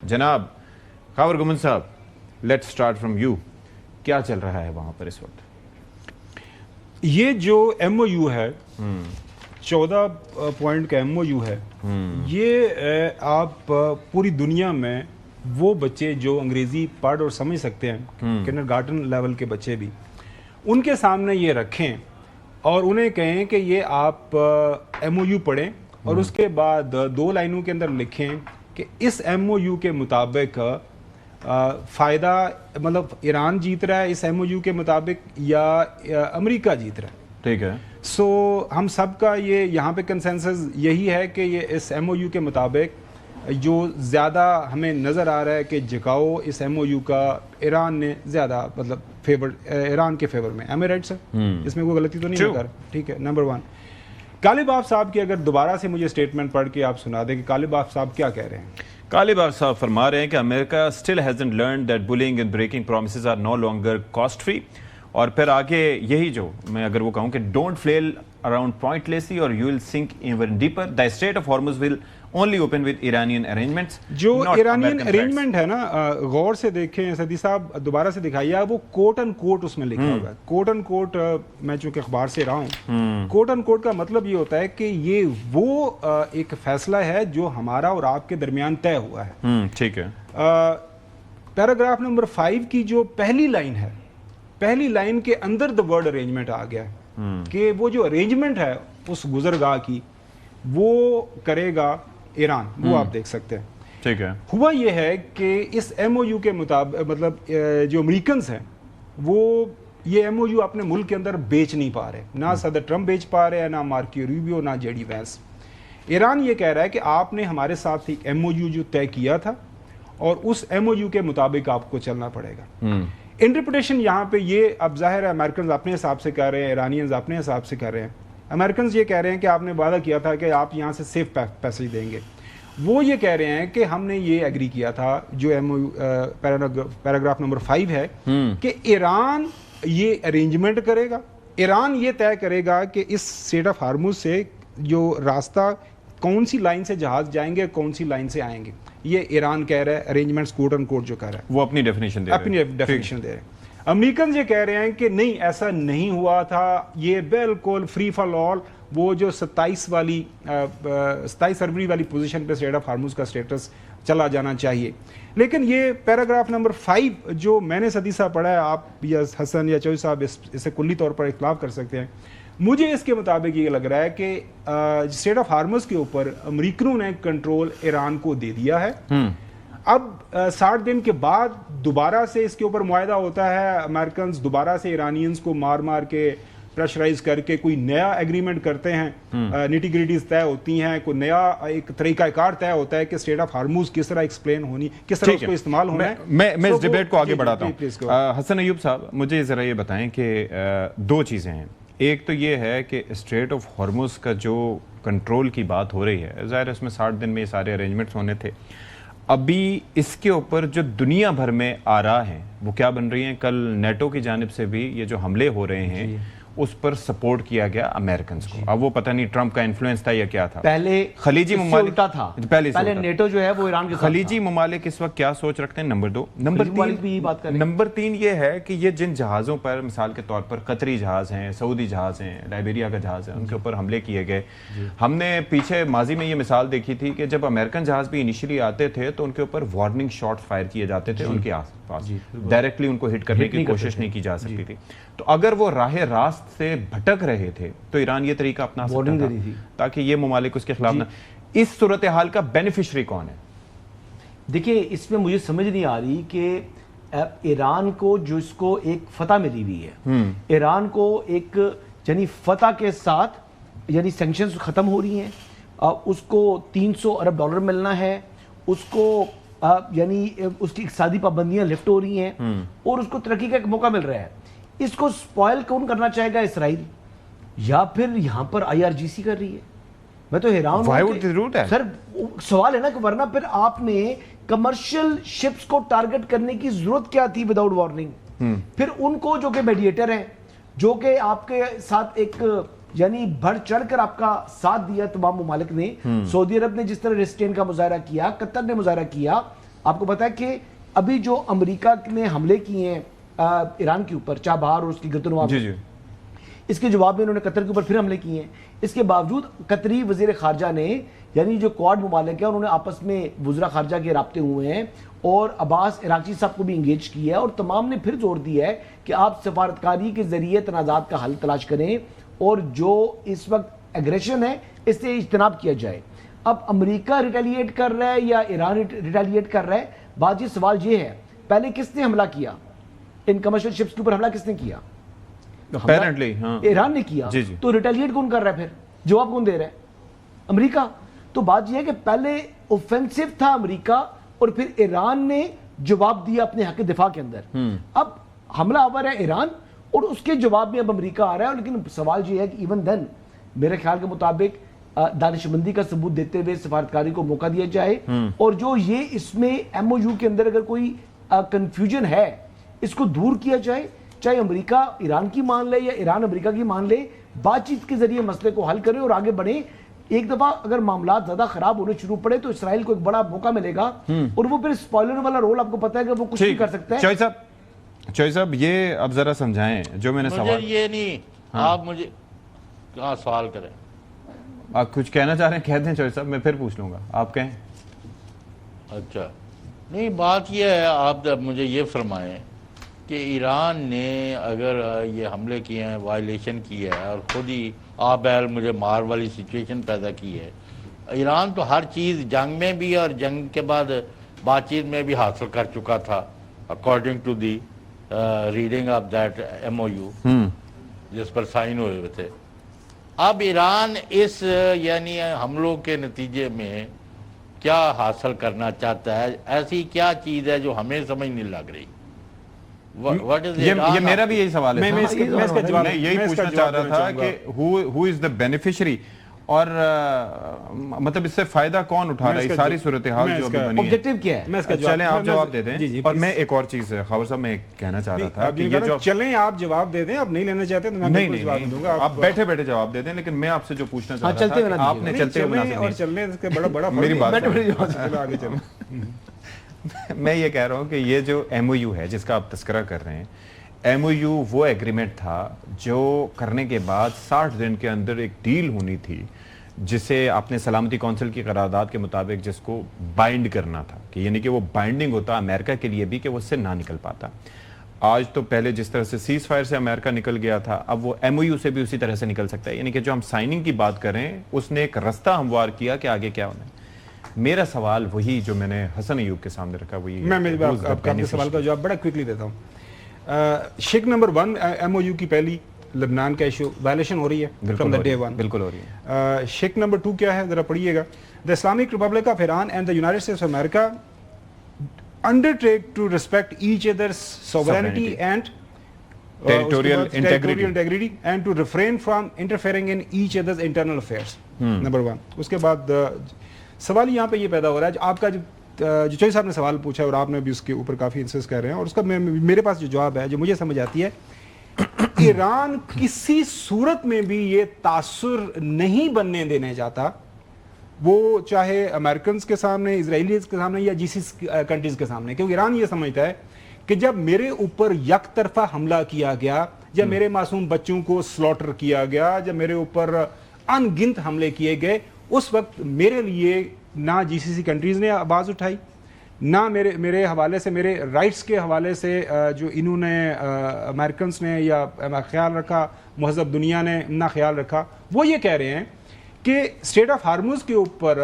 جناب خاور گمن صاحب، let's start from you, کیا چل رہا ہے وہاں پر اس وقت؟ یہ جو ایم او یو ہے 14 پوائنٹ کا ایم او یو ہے، یہ آپ پوری دنیا میں وہ بچے جو انگریزی پڑھ اور سمجھ سکتے ہیں، کنڈر گارٹن لیول کے بچے بھی، ان کے سامنے یہ رکھیں اور انہیں کہیں کہ یہ آپ ایم او یو پڑھیں اور اس کے بعد 2 لائنوں کے اندر لکھیں کہ اس ایم او یو کے مطابق فائدہ مطلب ایران جیت رہا ہے اس ایم او یو کے مطابق یا امریکہ جیت رہا ہے. ٹھیک ہے. سو ہم سب کا یہ یہاں پہ کنسنسس یہی ہے کہ یہ اس ایم او یو کے مطابق جو زیادہ ہمیں نظر آ رہا ہے کہ جھکاؤ اس ایم او یو کا ایران نے زیادہ مطلب فیور ایران کے فیور میں. M a right sir? اس میں کوئی غلطی تو نہیں کر؟ ٹھیک ہے. نمبر 1 غالب آف صاحب کی اگر دوبارہ سے مجھے اسٹیٹمنٹ پڑھ کے آپ سنا دیں کہ غالب آف صاحب کیا کہہ رہے ہیں. غالب آف صاحب فرما رہے ہیں کہ America still hasn't learned that bullying and breaking promises are no longer cost free. اور پھر آگے یہی جو میں اگر وہ کہوں کہ ڈونٹ فلیل اراؤنڈ پوائنٹلیسلی اور you will sink even deeper. The Strait of Hormuz will only open with Iranian arrangements. جو ایرانین ارینجمنٹ ہے نا، غور سے دیکھیں سدی صاحب، دوبارہ سے دکھائیے. وہ کوٹ اینڈ کوٹ اس میں لکھا ہوا ہے. کوٹ اینڈ کوٹ میں چونکہ اخبار سے رہا ہوں، کوٹ اینڈ کوٹ کا مطلب یہ ہوتا ہے کہ یہ وہ ایک فیصلہ ہے جو ہمارا اور آپ کے درمیان طے ہوا ہے. ٹھیک ہے. پیراگراف نمبر 5 کی جو پہلی لائن ہے، پہلی لائن کے اندر دا ورڈ ارینجمنٹ آ گیا ہے کہ وہ جو ارینجمنٹ ہے اس گزرگاہ کی وہ کرے گا ایران. وہ آپ دیکھ سکتے ہیں. ٹھیک ہے. ہوا یہ ہے کہ اس ایم او یو کے مطابق مطلب جو امریکنز ہیں وہ یہ ایم او یو اپنے ملک کے اندر بیچ نہیں پا رہے. نہ صدر ٹرمپ بیچ پا رہے ہیں، نہ مارکو روبیو، نہ جے ڈی وینس. ایران یہ کہہ رہا ہے کہ آپ نے ہمارے ساتھ ایک ایم او یو جو طے کیا تھا اور اس ایم او یو کے مطابق آپ کو چلنا پڑے گا. انٹرپریٹیشن یہاں پہ یہ اب ظاہر ہے امریکنز اپنے حساب سے کر رہے ہیں، ایرانینز اپنے حساب سے کر رہے ہیں. امریکنز یہ کہہ رہے ہیں کہ آپ نے وعدہ کیا تھا کہ آپ یہاں سے سیف پیسج دیں گے. وہ یہ کہہ رہے ہیں کہ ہم نے یہ ایگری کیا تھا جو پیراگراف نمبر 5 ہے کہ ایران یہ ارینجمنٹ کرے گا، ایران یہ طے کرے گا کہ اس اسٹریٹ آف ہارمز سے جو راستہ کون سی لائن سے جہاز جائیں گے، کون سی لائن سے آئیں گے. یہ ایران کہہ رہا ہے ارینجمنٹس کوٹ اینڈ کوٹ جو کہہ رہا ہے وہ اپنی ڈیفینیشن دے رہے ہیں. امریکنز یہ کہہ رہے ہیں کہ نہیں ایسا نہیں ہوا تھا، یہ بالکل فری فار آل. وہ جو 27 فروری والی پوزیشن پہ اسٹریٹ آف ہارمز کا اسٹیٹس چلا جانا چاہیے. لیکن یہ پیراگراف نمبر 5 جو میں نے سدی صاحب پڑھا ہے، آپ یا حسن یا چوہی صاحب اسے کلی طور پر اختلاف کر سکتے ہیں، مجھے اس کے مطابق یہ لگ رہا ہے کہ اسٹریٹ آف ہارمز کے اوپر امریکنوں نے کنٹرول ایران کو دے دیا ہے. اب 60 دن کے بعد دوبارہ سے اس کے اوپر معاہدہ ہوتا ہے. امریکنز دوبارہ سے ایرانینز کو مار مار کے پریشرائز کر کے کوئی نیا ایگریمنٹ کرتے ہیں، نیٹی گریٹیز طے ہوتی ہیں، کوئی نیا ایک طریقہ کار طے ہوتا ہے کہ اسٹریٹ آف ہارموز کس طرح ایکسپلین ہونی، کس طرح اس کو استعمال ہونا ہے. میں اس ڈیبیٹ کو آگے بڑھاتا ہوں. حسن ایوب صاحب مجھے ذرا یہ بتائیں کہ 2 چیزیں ہیں. ایک تو یہ ہے کہ اسٹریٹ آف ہارموز کا جو کنٹرول کی بات ہو رہی ہے، ظاہر اس میں 60 دن میں یہ سارے ارینجمنٹس ہونے تھے. ابھی اس کے اوپر جو دنیا بھر میں آراء ہیں وہ کیا بن رہی ہیں؟ کل نیٹو کی جانب سے بھی یہ جو حملے ہو رہے ہیں اس پر سپورٹ کیا گیا امریکنز کو. اب وہ پتہ نہیں ٹرمپ کا انفلوئنس تھا یا کیا تھا. پہلے خلیجی ممالک تھا، پہلے نیٹو جو ہے وہ ایران کے ساتھ. خلیجی ممالک اس وقت کیا سوچ رکھتے ہیں؟ نمبر 2. نمبر 3 یہ ہے کہ یہ جن جہازوں پر مثال کے طور پر قطری جہاز ہیں، سعودی جہاز ہیں، لائبیریا کا جہاز ہے، ان کے اوپر حملے کیے گئے. ہم نے پیچھے ماضی میں یہ مثال دیکھی تھی کہ جب امریکن جہاز بھی انیشلی آتے تھے تو ان کے اوپر وارننگ شاٹ فائر کیے جاتے تھے ان کے آس پاس، ڈائریکٹلی ان کو ہٹ کرنے کی کوشش نہیں کی جا سکتی تھی. تو اگر وہ راہ راست سے بھٹک رہے تھے تو ایران یہ طریقہ اپنا سکتا تھا تاکہ یہ ممالک اس کے خلاف نہ. اس صورتحال کا بینیفیشری کون ہے؟ دیکھیں اس میں مجھے سمجھ نہیں آ رہی کہ ایران کو جو اس کو ایک فتح ملی ہوئی ہے، ایران کو ایک یعنی فتح کے ساتھ یعنی سینکشنز ختم ہو رہی ہیں، اس کو $300 ارب ملنا ہے، اس کو یعنی اس کی اقتصادی پابندیاں لفٹ ہو رہی ہیں اور اس کو ترقی کا ایک موقع مل رہا ہے. اس کو سپوائل کون کرنا چاہے گا؟ اسرائیل یا پھر یہاں پر IRGC کر رہی ہے؟ میں تو حیران ہوں سر. سوال ہے نا کہ ورنہ پھر آپ نے کمرشل شپس کو ٹارگٹ کرنے کی ضرورت کیا تھی وداؤٹ وارننگ؟ پھر ان کو جو کہ میڈیٹر ہیں، جو کہ آپ کے ساتھ ایک یعنی بڑھ چڑھ کر آپ کا ساتھ دیا تمام ممالک نے، سعودی عرب نے جس طرح ریسٹین کا مظاہرہ کیا، قطر نے مظاہرہ کیا، آپ کو پتا ہے کہ ابھی جو امریکہ نے حملے کیے ہیں ایران کے اوپر، چابہار اور اس کی گردنواں میں، اس کے جواب میں انہوں نے قطر کے اوپر پھر حملے کیے ہیں. اس کے باوجود قطری وزیر خارجہ نے، یعنی جو کواد ممالک ہیں، انہوں نے آپس میں وزراء خارجہ کے رابطے ہوئے ہیں اور عباس عراقچی صاحب کو بھی انگیج کیا ہے، اور تمام نے پھر زور دیا ہے کہ آپ سفارتکاری کے ذریعے تنازعات کا حل تلاش کریں اور جو اس وقت ایگریشن ہے اس سے اجتناب کیا جائے. اب امریکہ ریٹیلیٹ کر رہا ہے یا ایران ریٹیلیٹ کر رہا ہے، بات یہ سوال یہ ہے پہلے کس نے حملہ کیا؟ ان کمرشل شپس کے اوپر حملہ کس نے کیا؟ ایران نے کیا. تو ریٹیلیٹ کون کر رہا ہے؟ پھر جواب کون دے رہا ہے؟ امریکہ. تو بات یہ ہے کہ پہلے اوفینسو تھا امریکہ اور پھر ایران نے جواب دیا اپنے حق دفاع کے اندر. اب حملہ آور ہے ایران اور اس کے جواب میں اب امریکہ آ رہا ہے. لیکن سوال یہ ہے کہ ایون دین میرے خیال کے مطابق دانش مندی کا ثبوت دیتے ہوئے سفارتکاری کو موقع دیا جائے، اور جو یہ اس میں ایم او یو کے اندر اگر کوئی کنفیوژن ہے اس کو دور کیا جائے، چاہے امریکہ ایران کی مان لے یا ایران امریکہ کی مان لے، بات چیت کے ذریعے مسئلے کو حل کریں اور آگے بڑھیں. ایک دفعہ اگر معاملات زیادہ خراب ہونے شروع پڑے تو اسرائیل کو ایک بڑا موقع ملے گا، اور وہ پھر سپوائلر والا رول آپ کو پتا ہے کہ وہ کچھ نہیں کر سکتا ہے. چوئی صاحب یہ اب ذرا سمجھائیں جو میں نے سوال. مجھے یہ نہیں، آپ مجھے کہاں سوال کریں. آپ کچھ کہنا چاہ رہے ہیں کہہ دیں چوئی صاحب، میں پھر پوچھ لوں گا، آپ کہیں. اچھا نہیں، بات یہ ہے، آپ مجھے یہ فرمائیں کہ ایران نے اگر یہ حملے کیے ہیں، وائلیشن کی ہے اور خود ہی آبیل مجھے مار والی سچویشن پیدا کی ہے. ایران تو ہر چیز جنگ میں بھی اور جنگ کے بعد بات چیت میں بھی حاصل کر چکا تھا، according to the reading of that M O U جس پر سائن ہوئے ہوئے تھے. اب ایران اس یعنی حملوں کے نتیجے میں کیا حاصل کرنا چاہتا ہے؟ ایسی کیا چیز ہے جو ہمیں سمجھ نہیں لگ رہی؟ یہ میرا بھی یہی سوال ہے. میں یہی پوچھنا چاہ رہا تھا کہ who is the beneficiary، اور مطلب اس سے فائدہ کون اٹھا رہا ہے ساری صورتحال جو ابھی بنی ہے؟ آبجیکٹو کیا ہے؟ چلیں آپ جواب دے دیں. اور میں ایک اور چیز خاور صاحب میں کہنا چاہ رہا تھا کہ یہ جو چلیں آپ جواب دے دیں، آپ نہیں لینا چاہتے تو میں بالکل جواب دوں گا. آپ بیٹھے بیٹھے جواب دے دیں، لیکن میں آپ سے جو پوچھنا چاہ رہا تھا کہ آپ نے چلتے ہوئے اور چلنے کا بڑا میری بات آگے چلیں. میں یہ کہہ رہا ہوں کہ یہ جو ایم او یو ہے جس کا آپ تذکرہ کر رہے ہیں، ایم او یو وہ ایگریمنٹ تھا جو کرنے کے بعد 60 دن کے اندر ایک ڈیل ہونی تھی جسے آپ نے سلامتی کونسل کی قرارداد کے مطابق جس کو بائنڈ کرنا تھا، کہ یعنی کہ وہ بائنڈنگ ہوتا امریکہ کے لیے بھی کہ وہ اس سے نہ نکل پاتا. آج تو پہلے جس طرح سے سیز فائر سے امریکہ نکل گیا تھا، اب وہ ایم او یو سے بھی اسی طرح سے نکل سکتا ہے. یعنی کہ جو ہم سائننگ کی بات کریں اس نے ایک رستہ ہموار کیا کہ آگے کیا ہونا ہے. میرا سوال وہی جو میں نے حسن ایوب کے سامنے رکھا، وہی میں آپ کا سوال کا جواب بڑا کوئکلی دیتا ہوں. شک نمبر 1 ایم او یو کی پہلی لبنان کا ایشو وائلیشن ہو رہی ہے فرام دا ڈے 1. بالکل ہو رہی ہے. شک نمبر 2 کیا ہے ذرا پڑھیے گا. The Islamic Republic of Iran and the United States of America undertake to respect each other's sovereignty and territorial integrity and to refrain from interfering in each other's internal affairs. Number 1. اس کے بعد سوال یہاں پہ یہ پیدا ہو رہا ہے جو آپ کا جو چوئی صاحب نے سوال پوچھا اور آپ نے بھی اس کے اوپر کافی انسسٹ کر رہے ہیں، اور اس کا میرے پاس جو جواب ہے جو مجھے سمجھ آتی ہے، ایران کسی صورت میں بھی یہ تاثر نہیں بننے دینے چاہتا، وہ چاہے امریکنز کے سامنے، اسرائیلیز کے سامنے یا جی سی کنٹریز کے سامنے، کیونکہ ایران یہ سمجھتا ہے کہ جب میرے اوپر یک طرفہ حملہ کیا گیا، جب میرے معصوم بچوں کو سلوٹر کیا گیا، جب میرے اوپر ان گنت حملے کیے گئے، اس وقت میرے لیے نہ جی سی کنٹریز نے آواز اٹھائی، نہ میرے حوالے سے، میرے رائٹس کے حوالے سے جو انہوں نے امریکنز نے یا خیال رکھا، مہذب دنیا نے نہ خیال رکھا. وہ یہ کہہ رہے ہیں کہ اسٹریٹ آف ہارموز کے اوپر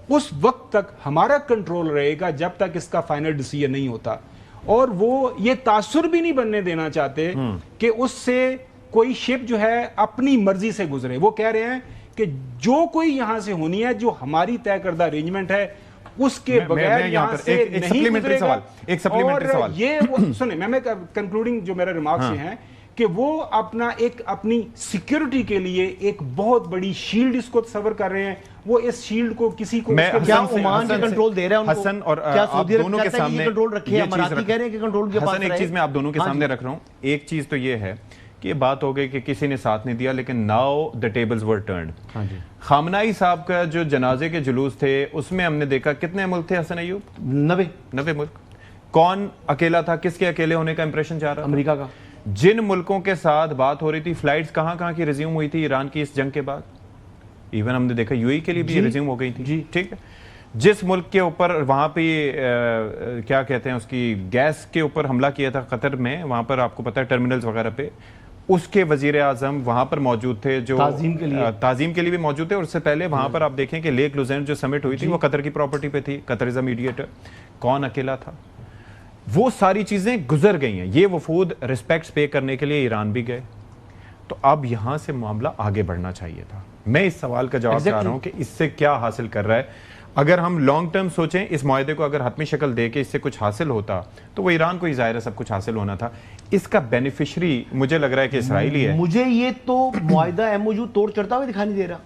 اس وقت تک ہمارا کنٹرول رہے گا جب تک اس کا فائنل ڈیسیژن نہیں ہوتا، اور وہ یہ تاثر بھی نہیں بننے دینا چاہتے کہ اس سے کوئی شپ جو ہے اپنی مرضی سے گزرے. وہ کہہ رہے ہیں کہ جو کوئی یہاں سے ہونی ہے، جو ہماری طے کردہ ارینجمنٹ ہے، اس کے بغیر یہاں سے نہیں گزرے گا. اور یہ سنیں، میں کنکلوڈنگ جو میرا ریمارکس یہ ہیں کہ وہ اپنی سیکیورٹی کے لیے ایک بہت بڑی شیلڈ اس کو تصور کر رہے ہیں. وہ اس شیلڈ کو کسی کو کیا عمان کا کنٹرول دے رہا ہے ان کو؟ حسن اور کیا آپ سعودی عرب دونوں کے چاہتا ہے کہ سامنے کنٹرول رکھے؟ اماراتی کہہ رہے ہیں کہ کنٹرول کے پاس حسن ایک چیز میں آپ دونوں کے سامنے رکھ رہا ہوں. ایک چیز تو یہ ہے کہ یہ بات ہو گئی کہ کسی نے ساتھ نہیں دیا، لیکن now the tables were turned. ہاں جی. خامنائی صاحب کا جو جنازے کے جلوس تھے اس میں ہم نے دیکھا کتنے ملک تھے حسن ایوب؟ 90 ملک. کون اکیلا تھا؟ کس کے اکیلے ہونے کا امپریشن جا رہا تھا؟ امریکہ کا. جن ملکوں کے ساتھ بات ہو رہی تھی، فلائٹس کہاں کی ریزیوم ہوئی تھی ایران کی اس جنگ کے بعد؟ ایون ہم نے دیکھا یو ای کے لیے بھی ریزیوم ہو گئی تھی. جی ٹھیک ہے. جس ملک کے اوپر وہاں پہ کیا کہتے ہیں اس کی گیس کے اوپر حملہ کیا تھا قطر میں، وہاں پر آپ کو پتہ ہے ٹرمینلز وغیرہ پہ، اس کے وزیر اعظم وہاں پر موجود تھے، جو تعظیم کے لیے بھی موجود تھے. اور اس سے پہلے وہاں پر آپ دیکھیں کہ لیک لوزین جو سمٹ ہوئی تھی وہ قطر کی پراپرٹی پہ تھی. قطر از اے میڈیٹر. کون اکیلا تھا؟ وہ ساری چیزیں گزر گئی ہیں. یہ وفود ریسپیکٹس پے کرنے کے لیے ایران بھی گئے. تو اب یہاں سے معاملہ آگے بڑھنا چاہیے تھا. میں اس سوال کا جواب چاہ رہا ہوں کہ اس سے کیا حاصل کر رہا ہے. اگر ہم لانگ ٹرم سوچیں، اس معاہدے کو اگر حتمی شکل دے کے اس سے کچھ حاصل ہوتا تو وہ ایران کو ہی ظاہر ہے سب کچھ حاصل ہونا تھا. اس کا بینیفیشری مجھے لگ رہا ہے کہ اسرائیلی ہے. مجھے یہ تو معاہدہ ایم او یو توڑ چڑھتا ہوا دکھائی نہیں دے رہا.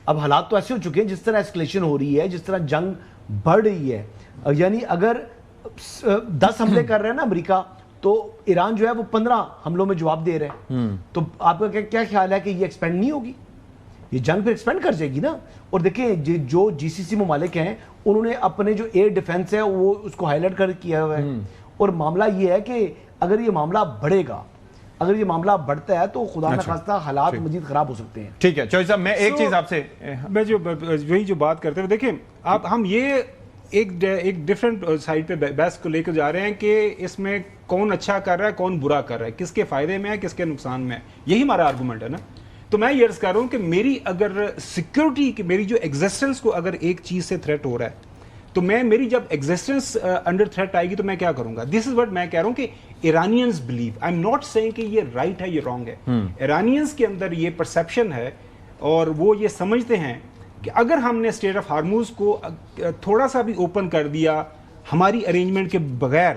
اب حالات تو ایسے ہو چکے ہیں، جس طرح ایسکلیشن ہو رہی ہے، جس طرح جنگ بڑھ رہی ہے، یعنی اگر 10 حملے کر رہے ہیں نا امریکہ، تو ایران جو ہے وہ 15 حملوں میں جواب دے رہے ہیں. تو آپ کا کیا خیال ہے کہ یہ ایکسپینڈ نہیں ہوگی؟ یہ جنگ پہ ایکسپینڈ کر جائے گی نا. اور دیکھیں جو جی سی سی ممالک ہیں انہوں نے اپنے جو ایئر ڈیفنس ہے وہ اس کو ہائی لائٹ کر کیا ہوا ہے. اور معاملہ یہ ہے کہ اگر یہ معاملہ بڑھے گا، اگر یہ معاملہ بڑھتا ہے تو خدا نخواستہ حالات مزید خراب ہو سکتے ہیں. ٹھیک ہے چوہدری صاحب، میں ایک چیز آپ سے میں وہی جو بات کرتے ہوئے دیکھیں آپ، ہم یہ ایک ڈفرینٹ سائڈ پہ بحث کو لے کے جا رہے ہیں کہ اس میں کون اچھا کر رہا ہے، کون برا کر رہا ہے، کس کے فائدے میں ہے، کس کے نقصان میں ہے. یہی ہمارا آرگومنٹ ہے نا. تو میں یہ عرض کر رہا ہوں کہ میری اگر سیکیورٹی کی، میری جو ایگزسٹنس کو اگر ایک چیز سے تھریٹ ہو رہا ہے، تو میری جب ایگزسٹنس انڈر تھریٹ آئے گی تو میں کیا کروں گا؟ دس از وٹ میں کہہ رہا ہوں کہ Iranians believe, I am not saying کہ یہ رائٹ ہے یہ رانگ ہے. ایرانینز کے اندر یہ پرسیپشن ہے اور وہ یہ سمجھتے ہیں کہ اگر ہم نے اسٹریٹ آف ہارموز کو تھوڑا سا بھی اوپن کر دیا ہماری ارینجمنٹ کے بغیر،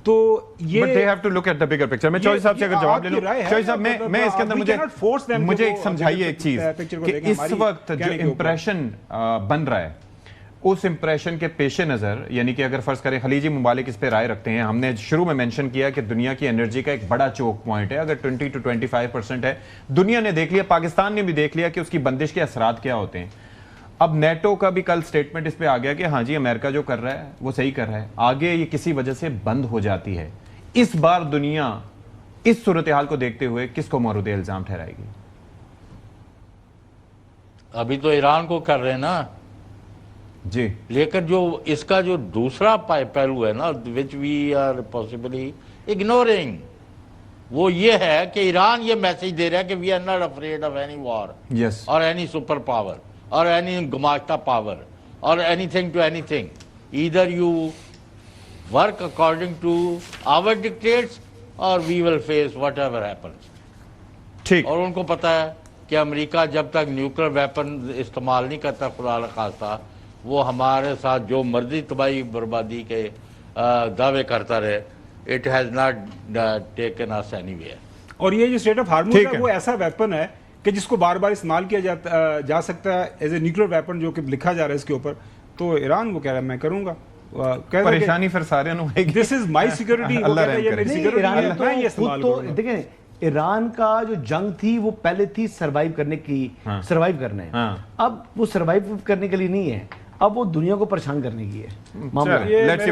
تو یہ But they have to look at the bigger picture. میں چوہدری صاحب سے اگر جواب لے لوں، چوہدری صاحب میں اس کے اندر مجھے ایک سمجھائیے ایک چیز کہ اس وقت جو امپریشن بن رہا ہے، اس امپریشن کے پیش نظر، یعنی کہ اگر فرض کریں خلیجی ممالک اس پہ رائے رکھتے ہیں، ہم نے شروع میں مینشن کیا کہ دنیا کی انرجی کا ایک بڑا چوک پوائنٹ ہے، اگر 20 to 25% ہے. دنیا نے دیکھ لیا، پاکستان نے بھی دیکھ لیا کہ اس کی بندش کے اثرات کیا ہوتے ہیں. اب نیٹو کا بھی کل سٹیٹمنٹ اس پہ آ گیا کہ ہاں جی امریکہ جو کر رہا ہے وہ صحیح کر رہا ہے. آگے یہ کسی وجہ سے بند ہو جاتی ہے. اس بار دنیا اس صورتحال کو دیکھتے ہوئے کس کو مورد الزام ٹھہرائے گی؟ ابھی تو ایران کو کر رہے ہیں نا جی، لیکن جو اس کا جو دوسرا پہلو ہے نا which we are possibly ignoring، وہ یہ ہے کہ ایران یہ میسج دے رہا ہے کہ we are not afraid of any war yes or any super power or any گماشتہ power or anything to anything. Either you work according to our dictates or we will face whatever happens. ٹھیک. اور ان کو پتہ ہے کہ امریکہ جب تک nuclear weapon استعمال نہیں کرتا خدا نخواستہ، وہ ہمارے ساتھ جو مرضی تباہی بربادی کے دعوے کرتا رہے. It has not taken us anywhere. اور یہ جو اسٹریٹ آف ہارموز ہے وہ ایسا ویپن ہے کہ جس کو بار بار استعمال کیا جا سکتا ہے ایز اے نیوکلیر ویپن، جو کہ لکھا جا رہا ہے اس کے اوپر. تو ایران وہ کہہ رہا ہے میں کروں گا. پریشانی پھر سارے نو ہے. دس از مائی سیکورٹی. دیکھیں ایران کا جو جنگ تھی وہ پہلے تھی سروائیو کرنے کی، سروائیو کرنا ہے. اب وہ سروائیو کرنے کے لیے نہیں ہے، اب وہ دنیا کو پریشان کرنے کی ہے.